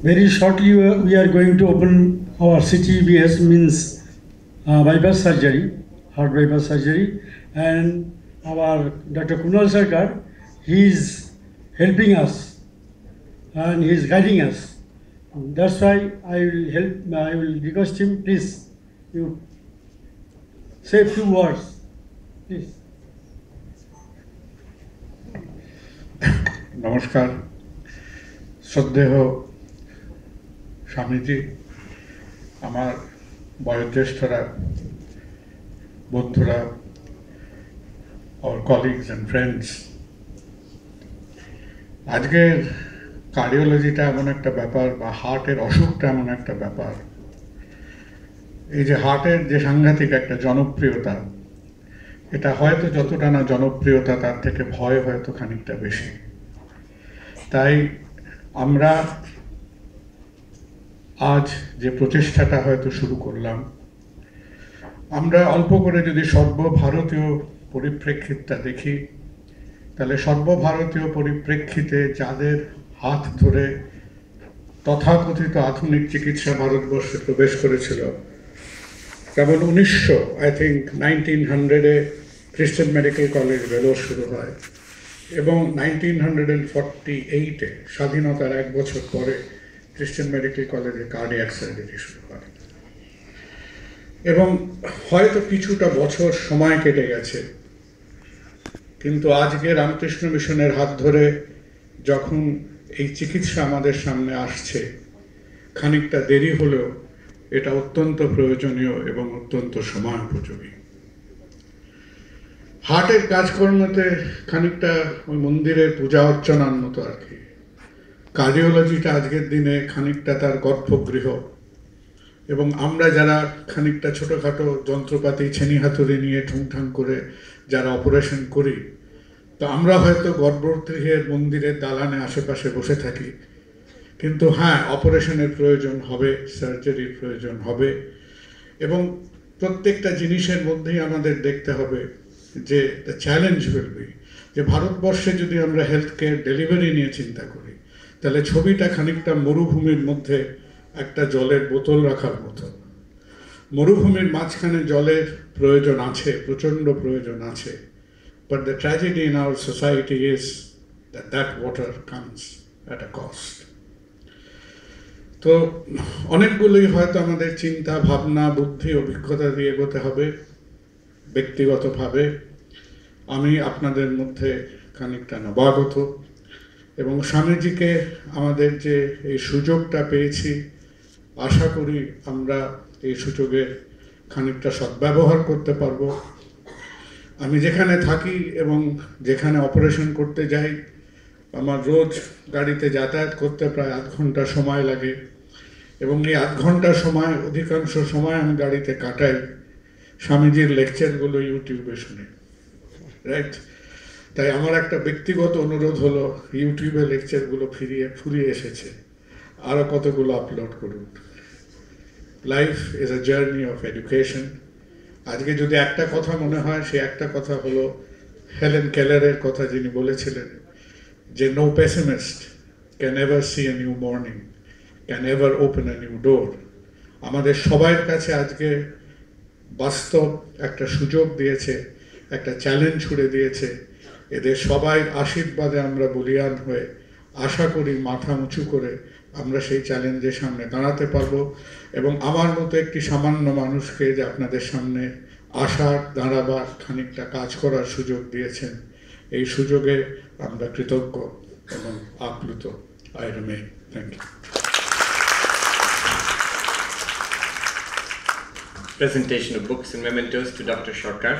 Very shortly, we are going to open our CTBS, means bypass surgery, heart bypass surgery, and our Dr. Kunal Sarkar, he is helping us and he is guiding us. That's why I will request him, please, you say a few words, please. নমস্কার শ্রদ্ধেয় স্বামীজি, আমার বয়োজ্যেষ্ঠরা, বন্ধুরা, our colleagues and friends, আজকের কার্ডিওলজিটা এমন একটা ব্যাপার বা হার্টের অসুখটা এমন একটা ব্যাপার, এই যে হার্টের যে সাংঘাতিক একটা জনপ্রিয়তা, এটা হয়তো যতটা না জনপ্রিয়তা তার থেকে ভয় হয়তো খানিকটা বেশি। তাই আমরা আজ যে প্রচেষ্টাটা হয়তো শুরু করলাম, আমরা অল্প করে যদি সর্বভারতীয় পরিপ্রেক্ষিতটা দেখি, তাহলে সর্বভারতীয় পরিপ্রেক্ষিতে যাদের হাত ধরে তথাকথিত আধুনিক চিকিৎসা ভারতবর্ষে প্রবেশ করেছিল, কেবল 1900 খ্রিস্টান মেডিকেল কলেজ ভেলোর শুরু হয় এবং 1948 স্বাধীনতার 1 বছর পরে খ্রিস্টান মেডিকেল কলেজে কার্ডিয়াক সার্জারি শুরু হয়। এবং হয়তো কিছুটা বছর সময় কেটে গেছে, কিন্তু আজকে রামকৃষ্ণ মিশনের হাত ধরে যখন এই চিকিৎসা আমাদের সামনে আসছে, খানিকটা দেরি হলেও এটা অত্যন্ত প্রয়োজনীয় এবং অত্যন্ত সময়োপযোগী। হার্টের কাজকর্মতে খানিকটা ওই মন্দিরের পূজা অর্চনার মতো আর কি। কার্ডিওলজিটা আজকের দিনে খানিকটা তার গর্ভগৃহ, এবং আমরা যারা খানিকটা ছোটোখাটো যন্ত্রপাতি ছেনি হাতুড়ি নিয়ে ঠুংঠাং করে যারা অপারেশন করি, তো আমরা হয়তো গর্ভগৃহের মন্দিরের দালানে আশেপাশে বসে থাকি, কিন্তু হ্যাঁ, অপারেশনের প্রয়োজন হবে, সার্জারির প্রয়োজন হবে, এবং প্রত্যেকটা জিনিসের মধ্যেই আমাদের দেখতে হবে যে দ্য চ্যালেঞ্জ উইল বি যে ভারতবর্ষে যদি আমরা হেলথ কেয়ার ডেলিভারি নিয়ে চিন্তা করি, তাহলে ছবিটা খানিকটা মরুভূমির মধ্যে একটা জলের বোতল রাখার মতো। মরুভূমির মাঝখানে জলের প্রয়োজন আছে, প্রচণ্ড প্রয়োজন আছে, but the tragedy in our society is that water comes at a cost. তো অনেকগুলোই হয়তো আমাদের চিন্তা, ভাবনা, বুদ্ধি, অভিজ্ঞতা দিয়ে এগোতে হবে। ব্যক্তিগতভাবে আমি আপনাদের মধ্যে খানিকটা নবাগত, এবং স্বামীজিকে আমাদের যে এই সুযোগটা পেয়েছি, আশা করি আমরা এই সুযোগের খানিকটা সদ্ব্যবহার করতে পারবো। আমি যেখানে থাকি এবং যেখানে অপারেশন করতে যাই, আমার রোজ গাড়িতে যাতায়াত করতে প্রায় 8 ঘন্টা সময় লাগে, এবং এই 8 ঘন্টা সময় অধিকাংশ সময় আমি গাড়িতে কাটাই স্বামীজির লেকচারগুলো ইউটিউবে শুনে, রাইট? তাই আমার একটা ব্যক্তিগত অনুরোধ হলো, ইউটিউবে লেকচারগুলো ফুরিয়ে এসেছে, আরও কতগুলো আপলোড করুন। Life is a journey of education. আজকে যদি একটা কথা মনে হয়, সে একটা কথা হলো হেলেন কেলারের কথা, যিনি বলেছিলেন যে no pessimist can ever see a new morning, can ever open a new door. আমাদের সবার কাছে আজকে বাস্তব একটা সুযোগ দিয়েছে, একটা চ্যালেঞ্জ ছুড়ে দিয়েছে। এদের সবাই আশীর্বাদে আমরা বলীয়ান হয়ে আশা করি মাথা উঁচু করে আমরা সেই চ্যালেঞ্জের সামনে দাঁড়াতে পারবো, এবং আমার মতো একটি সামান্য মানুষকে যে আপনাদের সামনে আসার, দাঁড়াবার, খানিকটা কাজ করার সুযোগ দিয়েছেন, এই সুযোগে আমরা কৃতজ্ঞ এবং আপ্লুত। I remain. Thank you. Presentation of books and mementos to Dr. Sarkar.